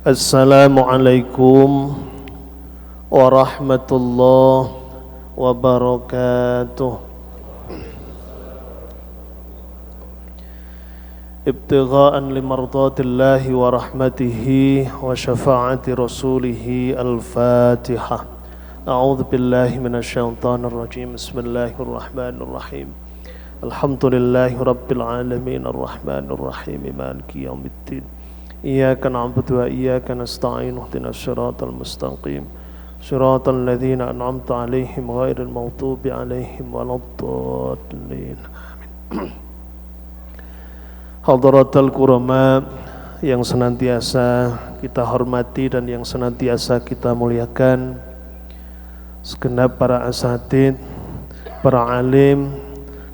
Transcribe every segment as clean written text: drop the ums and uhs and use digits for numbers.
Assalamualaikum warahmatullahi wabarakatuh. Ibtigha'an limardatillahi wa rahmatihi wa syafa'ati rasulihi al-Fatihah. A'udzu billahi minasyaitonir rajim. Bismillahirrahmanirrahim. Alhamdulillahi rabbil alamin arrahmanir rahim maliki yaumiddin. Iyyaka na'budu wa iyyaka nasta'in ihdinas siratal mustaqim siratal ladzina an'amta 'alaihim ghairil maghdubi 'alaihim waladdallin. Amin. Hadratul kurama yang senantiasa kita hormati dan yang senantiasa kita muliakan, segenap para asatidz, para alim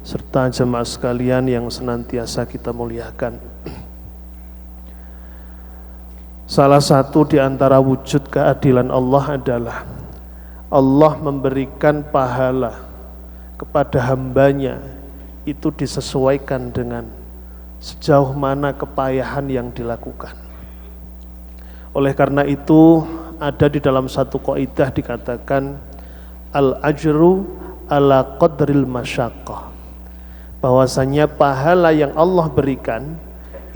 serta jemaah sekalian yang senantiasa kita muliakan. Salah satu di antara wujud keadilan Allah adalah Allah memberikan pahala kepada hambanya itu disesuaikan dengan sejauh mana kepayahan yang dilakukan. Oleh karena itu ada di dalam satu kaidah dikatakan al-ajru ala qadril masyaqqah, bahwasanya pahala yang Allah berikan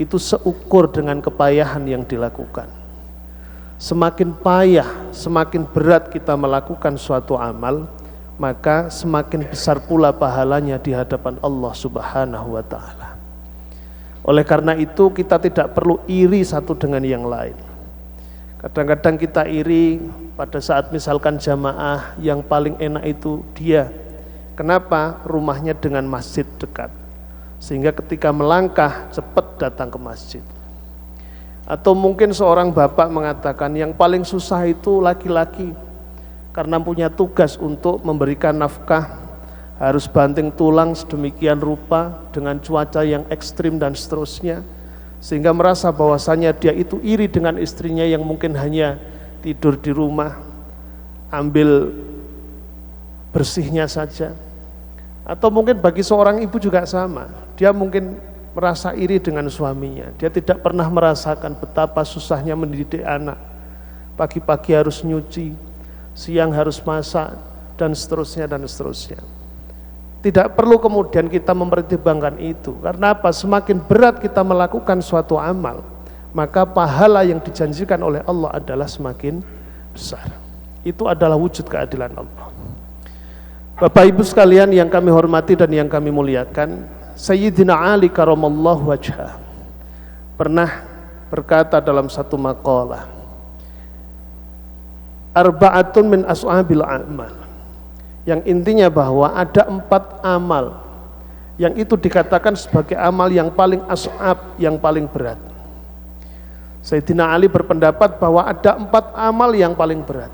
itu seukur dengan kepayahan yang dilakukan. Semakin payah, semakin berat kita melakukan suatu amal, maka semakin besar pula pahalanya di hadapan Allah Subhanahu wa ta'ala. Oleh karena itu kita tidak perlu iri satu dengan yang lain. Kadang-kadang kita iri pada saat misalkan jamaah yang paling enak itu dia. Kenapa? Rumahnya dengan masjid dekat, sehingga ketika melangkah cepat datang ke masjid. Atau mungkin seorang bapak mengatakan yang paling susah itu laki-laki, karena punya tugas untuk memberikan nafkah, harus banting tulang sedemikian rupa dengan cuaca yang ekstrim dan seterusnya, sehingga merasa bahwasanya dia itu iri dengan istrinya yang mungkin hanya tidur di rumah, ambil bersihnya saja. Atau mungkin bagi seorang ibu juga sama, dia mungkin merasa iri dengan suaminya. Dia tidak pernah merasakan betapa susahnya mendidik anak. Pagi-pagi harus nyuci, siang harus masak, dan seterusnya dan seterusnya. Tidak perlu kemudian kita mempertimbangkan itu. Karena apa? Semakin berat kita melakukan suatu amal, maka pahala yang dijanjikan oleh Allah adalah semakin besar. Itu adalah wujud keadilan Allah. Bapak Ibu sekalian yang kami hormati dan yang kami muliakan, Sayyidina Ali karamallahu wajhah pernah berkata dalam satu maqalah, arba'atun min as'abil a'mal, yang intinya bahwa ada 4 amal yang itu dikatakan sebagai amal yang paling as'ab, yang paling berat. Sayyidina Ali berpendapat bahwa ada 4 amal yang paling berat,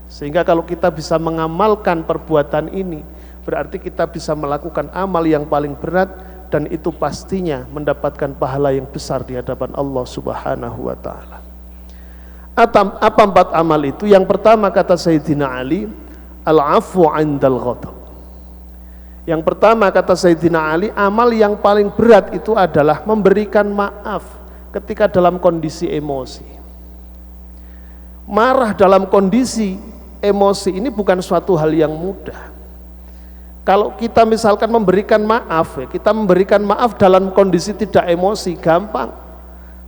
sehingga kalau kita bisa mengamalkan perbuatan ini, berarti kita bisa melakukan amal yang paling berat, dan itu pastinya mendapatkan pahala yang besar di hadapan Allah Subhanahu wa ta'ala. Apa 4 amal itu? Yang pertama kata Sayyidina Ali, al-afu 'indal ghadab. Yang pertama kata Sayyidina Ali, amal yang paling berat itu adalah memberikan maaf ketika dalam kondisi emosi. Marah dalam kondisi emosi ini bukan suatu hal yang mudah. Kalau kita misalkan memberikan maaf, kita memberikan maaf dalam kondisi tidak emosi, gampang.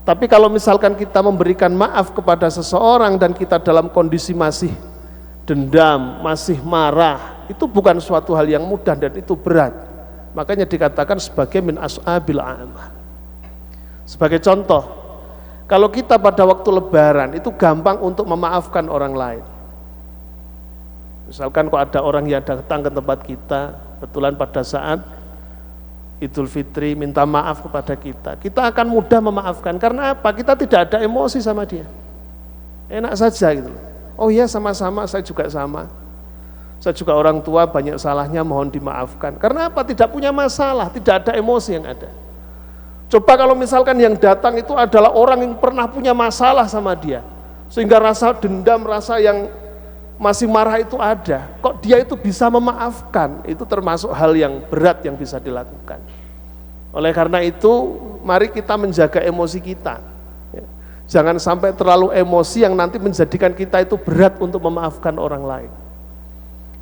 Tapi kalau misalkan kita memberikan maaf kepada seseorang dan kita dalam kondisi masih dendam, masih marah, itu bukan suatu hal yang mudah dan itu berat. Makanya dikatakan sebagai min as'abil a'mal. Sebagai contoh, kalau kita pada waktu lebaran itu gampang untuk memaafkan orang lain. Misalkan kok ada orang yang datang ke tempat kita, kebetulan pada saat Idul Fitri minta maaf kepada kita akan mudah memaafkan. Karena apa? Kita tidak ada emosi sama dia, enak saja gitu. Oh iya, sama-sama, saya juga sama. Saya juga orang tua, banyak salahnya, mohon dimaafkan. Karena apa? Tidak punya masalah, tidak ada emosi yang ada. Coba kalau misalkan yang datang itu adalah orang yang pernah punya masalah sama dia, sehingga rasa dendam, rasa yang masih marah itu ada, kok dia itu bisa memaafkan, itu termasuk hal yang berat yang bisa dilakukan. Oleh karena itu, mari kita menjaga emosi kita. Jangan sampai terlalu emosi yang nanti menjadikan kita itu berat untuk memaafkan orang lain.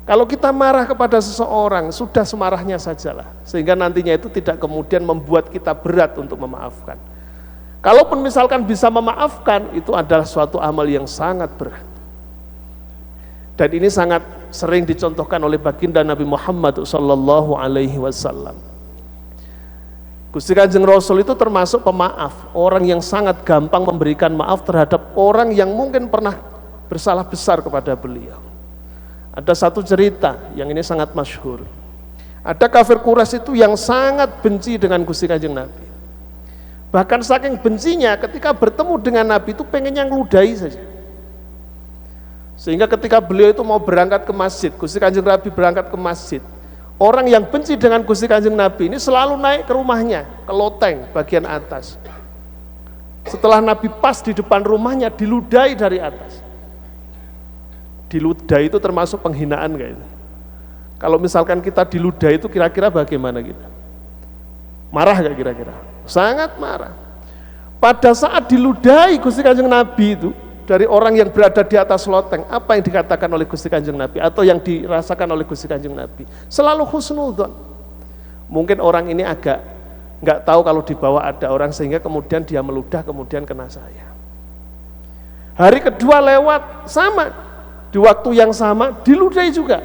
Kalau kita marah kepada seseorang, sudah semarahnya sajalah, sehingga nantinya itu tidak kemudian membuat kita berat untuk memaafkan. Kalaupun misalkan bisa memaafkan, itu adalah suatu amal yang sangat berat. Dan ini sangat sering dicontohkan oleh baginda Nabi Muhammad SAW. Gusti Kanjeng Rasul itu termasuk pemaaf, orang yang sangat gampang memberikan maaf terhadap orang yang mungkin pernah bersalah besar kepada beliau. Ada satu cerita yang ini sangat masyhur. Ada kafir Quraisy itu yang sangat benci dengan Gusti Kanjeng Nabi. Bahkan saking bencinya ketika bertemu dengan Nabi itu pengennya ngeludahi saja. Sehingga ketika beliau itu mau berangkat ke masjid, Gusti Kanjeng Nabi berangkat ke masjid, orang yang benci dengan Gusti Kanjeng Nabi ini selalu naik ke rumahnya, ke loteng bagian atas. Setelah Nabi pas di depan rumahnya, diludahi dari atas. Diludahi itu termasuk penghinaan kayak itu. Kalau misalkan kita diludahi itu kira-kira bagaimana kita? Marah gak kira-kira? Sangat marah. Pada saat diludahi Gusti Kanjeng Nabi itu dari orang yang berada di atas loteng, apa yang dikatakan oleh Gusti Kanjeng Nabi atau yang dirasakan oleh Gusti Kanjeng Nabi? Selalu husnudzon. Mungkin orang ini agak nggak tahu kalau di bawah ada orang sehingga kemudian dia meludah, kemudian kena saya. Hari kedua lewat sama, di waktu yang sama diludahi juga.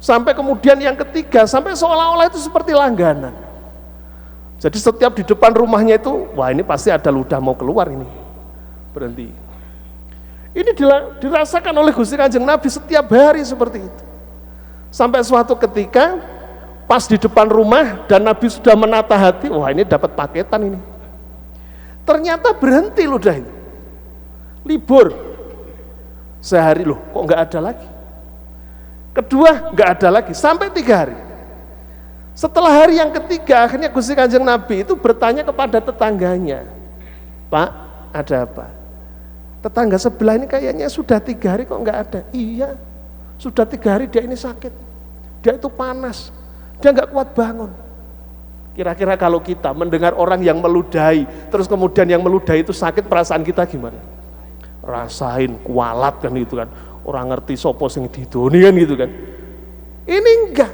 Sampai kemudian yang ketiga, sampai seolah-olah itu seperti langganan. Jadi setiap di depan rumahnya itu, wah ini pasti ada ludah mau keluar ini. Berhenti. Ini dirasakan oleh Gusti Kanjeng Nabi setiap hari seperti itu. Sampai suatu ketika pas di depan rumah dan Nabi sudah menata hati, wah ini dapat paketan ini. Ternyata berhenti ludah ini. Libur. Sehari loh, kok nggak ada lagi. Kedua nggak ada lagi sampai 3 hari. Setelah hari yang ketiga, akhirnya Gusti Kanjeng Nabi itu bertanya kepada tetangganya, Pak, ada apa? Tetangga sebelah ini kayaknya sudah 3 hari kok nggak ada. Iya, sudah 3 hari dia ini sakit, dia itu panas, dia nggak kuat bangun. Kira-kira kalau kita mendengar orang yang meludahi, terus kemudian yang meludahi itu sakit, perasaan kita gimana? Rasain kualat kan gitu kan, orang ngerti sopo sing didoni kan gitu kan. Ini enggak.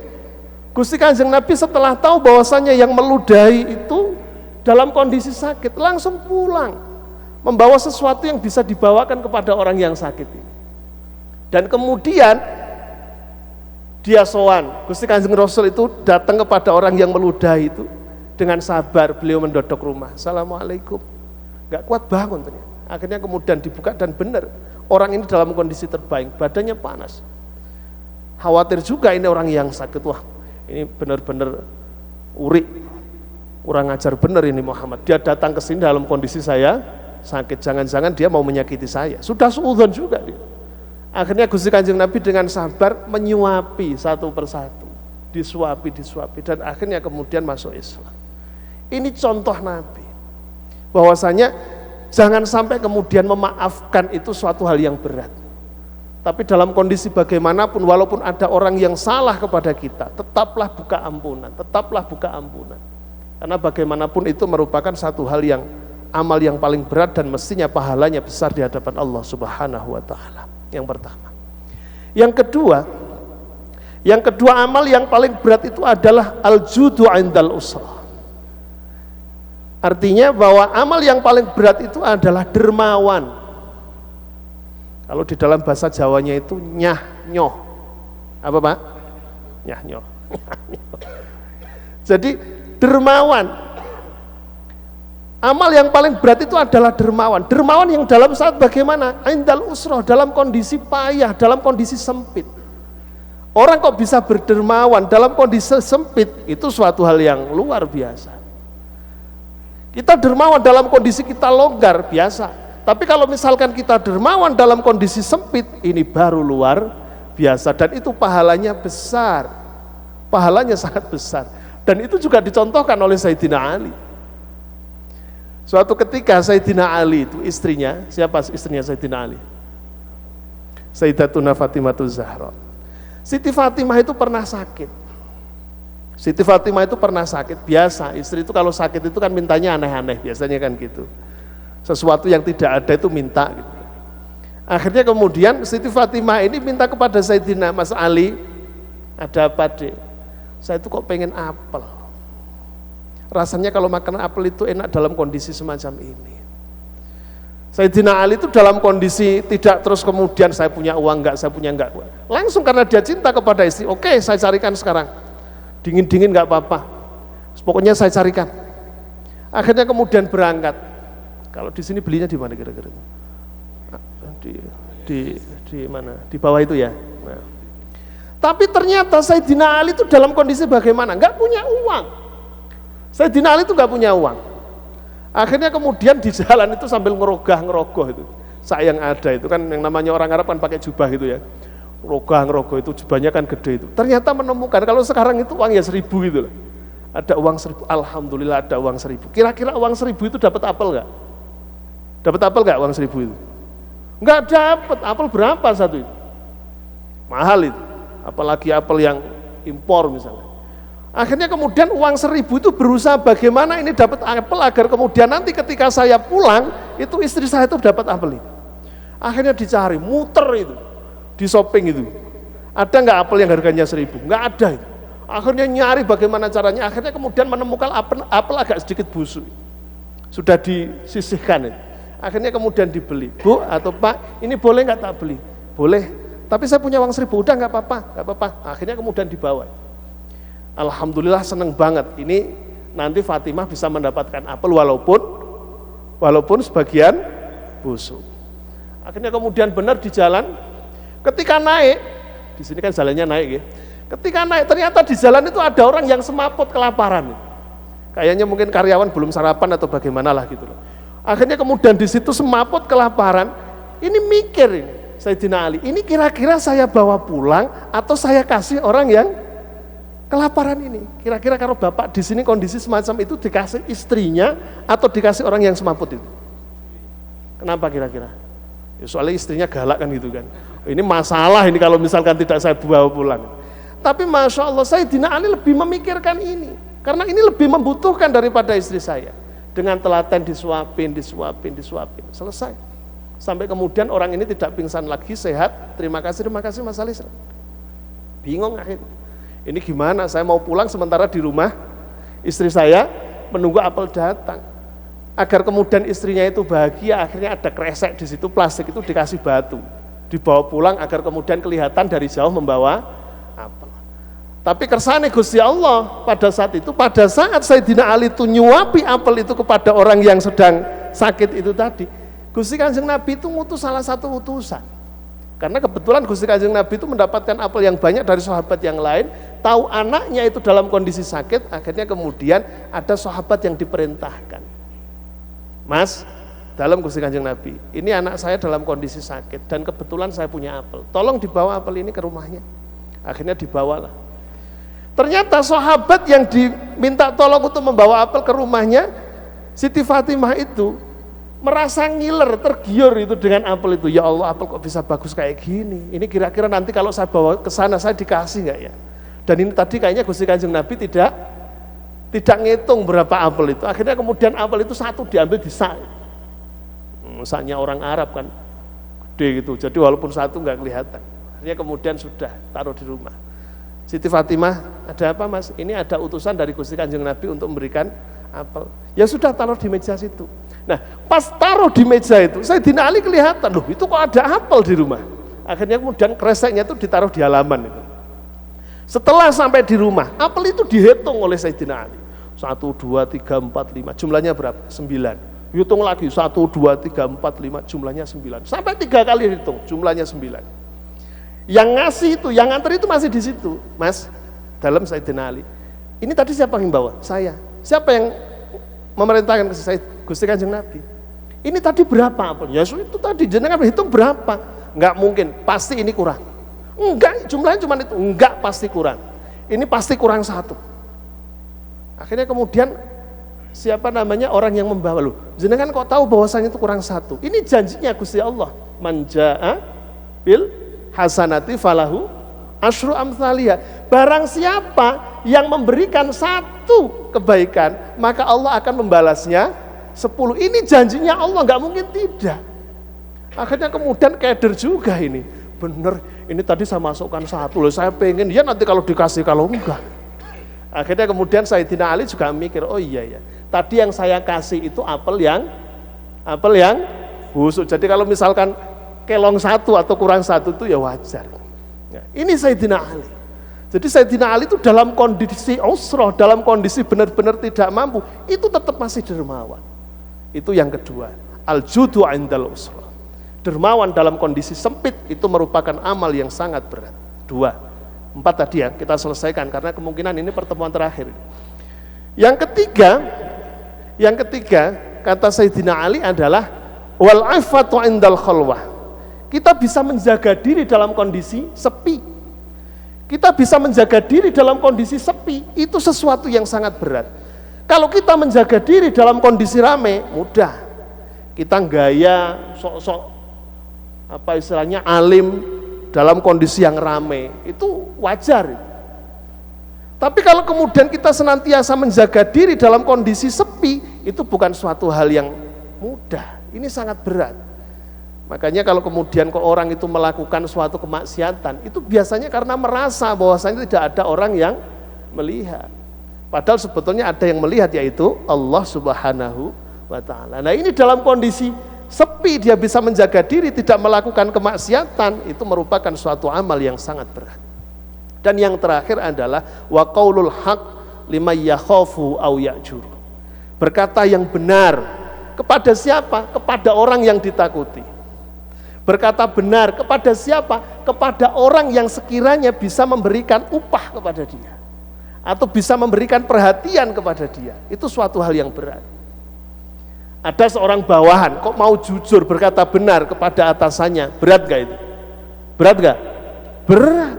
Gusti Kanjeng Nabi setelah tahu bahwasanya yang meludahi itu dalam kondisi sakit, langsung pulang, membawa sesuatu yang bisa dibawakan kepada orang yang sakit ini. Dan kemudian dia sowan, Gusti Kanjeng Rasul itu datang kepada orang yang meludahi itu dengan sabar, beliau mendodok rumah, Assalamualaikum, gak kuat bangun ternyata. Akhirnya kemudian dibuka dan benar, orang ini dalam kondisi terbaik, badannya panas. Khawatir juga ini orang yang sakit, wah ini benar-benar urik, kurang ajar benar ini Muhammad. Dia datang ke sini dalam kondisi saya sakit, jangan-jangan dia mau menyakiti saya. Sudah suudzon juga dia. Akhirnya Gusti Kanjeng Nabi dengan sabar menyuapi satu persatu, disuapi, dan akhirnya kemudian masuk Islam. Ini contoh Nabi, bahwasanya jangan sampai kemudian memaafkan itu suatu hal yang berat. Tapi dalam kondisi bagaimanapun, walaupun ada orang yang salah kepada kita, tetaplah buka ampunan, Karena bagaimanapun itu merupakan satu hal yang amal yang paling berat dan mestinya pahalanya besar di hadapan Allah Subhanahu wa taala. Yang pertama. Yang kedua amal yang paling berat itu adalah al-judu 'indal usrah. Artinya bahwa amal yang paling berat itu adalah dermawan. Kalau di dalam bahasa Jawanya itu nyah nyoh. Apa Pak? Nyah nyoh. Jadi dermawan. Amal yang paling berat itu adalah dermawan. Dermawan yang dalam saat bagaimana? Indal usroh, dalam kondisi payah, dalam kondisi sempit. Orang kok bisa berdermawan dalam kondisi sempit, itu suatu hal yang luar biasa. Kita dermawan dalam kondisi kita longgar, biasa. Tapi kalau misalkan kita dermawan dalam kondisi sempit, ini baru luar biasa. Dan itu pahalanya besar, pahalanya sangat besar. Dan itu juga dicontohkan oleh Sayyidina Ali. Suatu ketika Sayyidina Ali itu istrinya, siapa istrinya Sayyidina Ali? Sayyidatuna Fatimatuz Zahra. Siti Fatimah itu pernah sakit. Siti Fatimah itu pernah sakit, biasa. Istri itu kalau sakit itu kan mintanya aneh-aneh, biasanya kan gitu. Sesuatu yang tidak ada itu minta gitu. Akhirnya kemudian Siti Fatimah ini minta kepada Sayyidina Mas Ali, ada apa dek? Saya itu kok pengen apel. Rasanya kalau makan apel itu enak dalam kondisi semacam ini. Sayyidina Ali itu dalam kondisi tidak terus kemudian saya punya uang enggak, saya punya enggak. Langsung karena dia cinta kepada istri, oke saya carikan sekarang. Dingin-dingin enggak apa-apa. Pokoknya saya carikan. Akhirnya kemudian berangkat. Kalau di sini belinya di mana kira-kira? Di mana? Di bawah itu ya. Nah. Tapi ternyata Sayyidina Ali itu dalam kondisi bagaimana? Enggak punya uang. Sayyidina Ali itu enggak punya uang. Akhirnya kemudian di jalan itu sambil ngerogoh itu. Sayang ada itu kan yang namanya orang Arab kan pakai jubah gitu ya. Ngerogoh itu jubahnya kan gede itu. Ternyata menemukan kalau sekarang itu uang ya 1.000 gitu loh. Ada uang 1.000. Alhamdulillah ada uang 1.000. Kira-kira uang 1.000 itu dapat apel enggak? Dapat apel enggak uang 1.000 itu? Enggak dapat. Apel berapa satu itu? Mahal itu. Apalagi apel yang impor misalnya. Akhirnya kemudian uang 1.000 itu berusaha bagaimana ini dapat apel agar kemudian nanti ketika saya pulang itu istri saya itu dapat apel itu. Akhirnya dicari, muter itu di shopping itu. Ada nggak apel yang harganya 1.000? Nggak ada itu. Akhirnya nyari bagaimana caranya. Akhirnya kemudian menemukan apel agak sedikit busuk. Sudah disisihkan itu. Akhirnya kemudian dibeli. Bu atau Pak, ini boleh nggak tak beli? Boleh. Tapi saya punya uang 1.000, udah nggak apa-apa. Akhirnya kemudian dibawa. Alhamdulillah seneng banget. Ini nanti Fatimah bisa mendapatkan apel walaupun sebagian busuk. Akhirnya kemudian benar di jalan. Ketika naik, di sini kan jalannya naik ya. Ketika naik ternyata di jalan itu ada orang yang semaput kelaparan. Kayaknya mungkin karyawan belum sarapan atau bagaimana lah gitu loh. Akhirnya kemudian di situ semaput kelaparan. Ini mikir ini Sayyidina Ali, ini kira-kira saya bawa pulang atau saya kasih orang yang kelaparan ini. Kira-kira kalau bapak di sini kondisi semacam itu dikasih istrinya atau dikasih orang yang semaput itu? Kenapa kira-kira? Ya soalnya istrinya galak kan gitu kan. Ini masalah ini kalau misalkan tidak saya bawa pulang. Tapi Masya Allah Sayyidina Ali lebih memikirkan ini. Karena ini lebih membutuhkan daripada istri saya. Dengan telaten disuapin. Selesai. Sampai kemudian orang ini tidak pingsan lagi, sehat. Terima kasih Mas Ali. Bingung akhirnya. Ini gimana? Saya mau pulang sementara di rumah istri saya menunggu apel datang. Agar kemudian istrinya itu bahagia, akhirnya ada kresek di situ, plastik itu dikasih batu. Dibawa pulang agar kemudian kelihatan dari jauh membawa apel. Tapi kersane Gusti Allah pada saat Sayyidina Ali itu nyuapi apel itu kepada orang yang sedang sakit itu tadi, Gusti Kanjeng Nabi itu ngutus salah satu utusan. Karena kebetulan Gusti Kanjeng Nabi itu mendapatkan apel yang banyak dari sahabat yang lain, tahu anaknya itu dalam kondisi sakit, akhirnya kemudian ada sahabat yang diperintahkan. Mas, dalam Gusti Kanjeng Nabi, ini anak saya dalam kondisi sakit dan kebetulan saya punya apel. Tolong dibawa apel ini ke rumahnya. Akhirnya dibawalah. Ternyata sahabat yang diminta tolong untuk membawa apel ke rumahnya, Siti Fatimah itu merasa ngiler, tergiur itu dengan apel itu. Ya Allah, apel kok bisa bagus kayak gini. Ini kira-kira nanti kalau saya bawa ke sana saya dikasih enggak ya? Dan ini tadi kayaknya Gusti Kanjeng Nabi tidak ngitung berapa apel itu. Akhirnya kemudian apel itu satu diambil di sak. Saknya orang Arab kan gede gitu. Jadi walaupun satu enggak kelihatan. Akhirnya kemudian sudah taruh di rumah. Siti Fatimah, ada apa Mas? Ini ada utusan dari Gusti Kanjeng Nabi untuk memberikan apel. Ya sudah, taruh di meja situ. Nah, pas taruh di meja itu, Sayyidina Ali kelihatan, loh itu kok ada apel di rumah. Akhirnya kemudian kreseknya itu ditaruh di halaman itu. Setelah sampai di rumah, apel itu dihitung oleh Sayyidina Ali. 1, 2, 3, 4, 5, jumlahnya berapa? 9. Hitung lagi, 1, 2, 3, 4, 5, jumlahnya 9. Sampai 3 kali hitung, jumlahnya 9. Yang ngasih itu, yang nganter itu masih di situ, Mas, dalam Sayyidina Ali. Ini tadi siapa yang bawa? Saya. Siapa yang memerintahkan ke saya? Gusti Kanjeng Nabi. Ini tadi berapa apel? Ya itu tadi, jenengan hitung berapa? Enggak mungkin, pasti ini kurang. Enggak, jumlahnya cuma itu. Enggak, pasti kurang. Ini pasti kurang 1. Akhirnya kemudian siapa namanya orang yang membawa, loh, jenengan kok tahu bahwasanya itu kurang 1? Ini janjinya Gusti Allah. Man jaa bil hasanati falahu asyru amsalihha. Barang siapa yang memberikan 1 kebaikan, maka Allah akan membalasnya 10. Ini janjinya Allah, nggak mungkin tidak. Akhirnya kemudian keder juga ini. Bener, ini tadi saya masukkan 1 loh, saya pengen ya nanti kalau dikasih, kalau enggak. Akhirnya kemudian Sayyidina Ali juga mikir, oh iya ya, tadi yang saya kasih itu apel yang busuk. Jadi kalau misalkan kelong 1 atau kurang 1 itu ya wajar. Nah, ini Sayyidina Ali. Jadi Sayyidina Ali itu dalam kondisi usrah, dalam kondisi benar-benar tidak mampu, itu tetap masih dermawan. Itu yang kedua, al-judu 'indal usrah. Dermawan dalam kondisi sempit itu merupakan amal yang sangat berat. 2, 4 tadi ya, kita selesaikan karena kemungkinan ini pertemuan terakhir. Yang ketiga kata Sayyidina Ali adalah wal 'ifatu 'indal khalwah. Kita bisa menjaga diri dalam kondisi sepi. Kita bisa menjaga diri dalam kondisi sepi, itu sesuatu yang sangat berat. Kalau kita menjaga diri dalam kondisi rame, mudah. Kita gaya sok-sok apa istilahnya alim dalam kondisi yang rame, itu wajar. Tapi kalau kemudian kita senantiasa menjaga diri dalam kondisi sepi, itu bukan suatu hal yang mudah. Ini sangat berat. Makanya kalau kemudian orang itu melakukan suatu kemaksiatan, itu biasanya karena merasa bahwasanya tidak ada orang yang melihat. Padahal sebetulnya ada yang melihat, yaitu Allah Subhanahu wa ta'ala. Nah, ini dalam kondisi sepi dia bisa menjaga diri tidak melakukan kemaksiatan, itu merupakan suatu amal yang sangat berat. Dan yang terakhir adalah wa qaulul haq liman yakhafu aw ya'jur. Berkata yang benar kepada siapa? Kepada orang yang ditakuti. Berkata benar kepada siapa? Kepada orang yang sekiranya bisa memberikan upah kepada dia atau bisa memberikan perhatian kepada dia. Itu suatu hal yang berat. Ada seorang bawahan kok mau jujur berkata benar kepada atasannya, berat gak itu? Berat gak? Berat.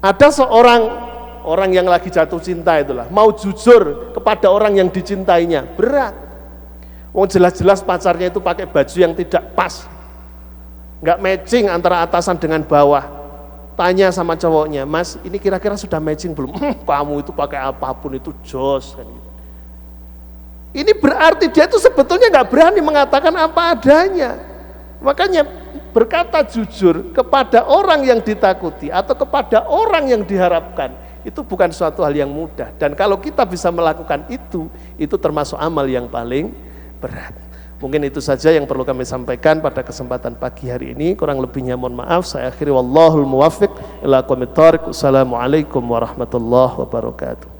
Ada seorang orang yang lagi jatuh cinta itulah, mau jujur kepada orang yang dicintainya, berat. Wong jelas-jelas pacarnya itu pakai baju yang tidak pas, nggak matching antara atasan dengan bawah. Tanya sama cowoknya, Mas, ini kira-kira sudah matching belum? Kamu itu pakai apapun itu jos kan gitu. Ini berarti dia itu sebetulnya nggak berani mengatakan apa adanya. Makanya berkata jujur kepada orang yang ditakuti atau kepada orang yang diharapkan, itu bukan suatu hal yang mudah. Dan kalau kita bisa melakukan itu termasuk amal yang paling berat. Mungkin itu saja yang perlu kami sampaikan pada kesempatan pagi hari ini. Kurang lebihnya mohon maaf. Saya akhiri wallahul muwaffiq ila aqwamit thoriq. Wassalamualaikum warahmatullahi wabarakatuh.